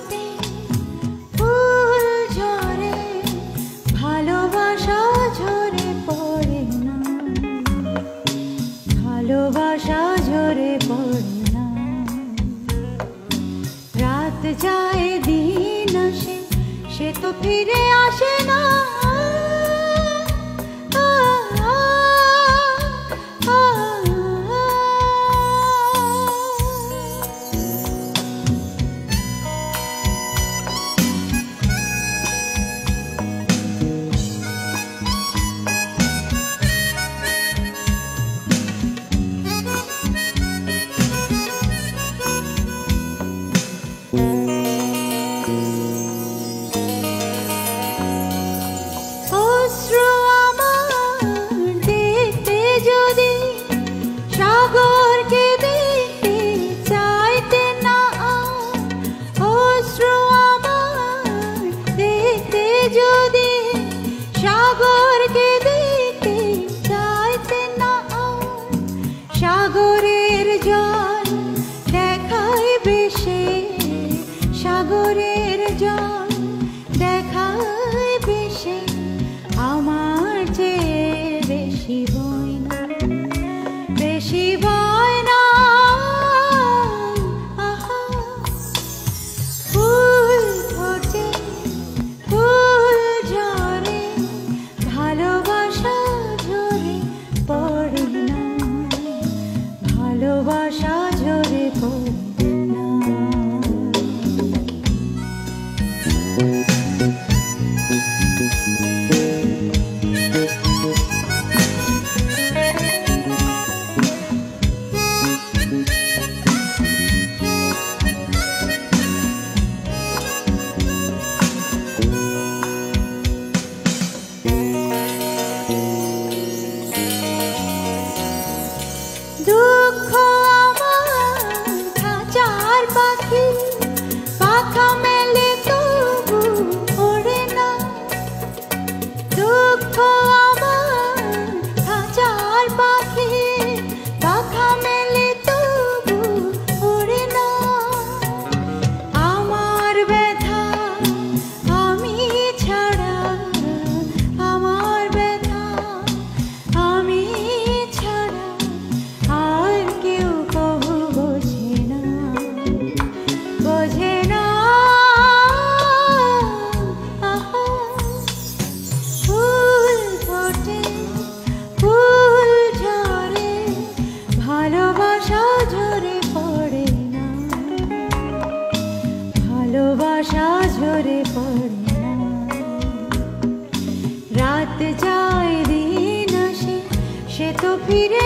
ফোটে ফুল ঝরে ভালোবাসা ঝরে পড়ে না, ভালোবাসা ঝরে পড়ে না। রাত যায় দিন আসে সে তো ফিরে আসে না। সাগরের জল দেখায় বেশে, সাগরের জল দেখায় বেশে, আমার চেয়ে বেশি বয় না, বেশি বয় না। ফুল ফোটে ফুল ঝরে ভালোবাসা ঝরে পড়ে না, ভালোবাসা ঝরে পড়ে না। দুঃখ আমার খাঁচার পাখি, পাখা মেলে তবু ওড়ে না। দুঃখ আমার খাঁচার পাখি, পাখা মেলে তবু ওড়ে না। আমার ব্যথা আমি ছাড়া, আমার ব্যথা আমি ছাড়া আর কেউ কবু বোঝে না, বোঝে না। ফুল ফোটে ফুল ঝরে ভালোবাসা ঝরে পড়ে না, ভালোবাসা ঝরে পড়ে না। রাত যায় দিন আসে সে তো ফিরে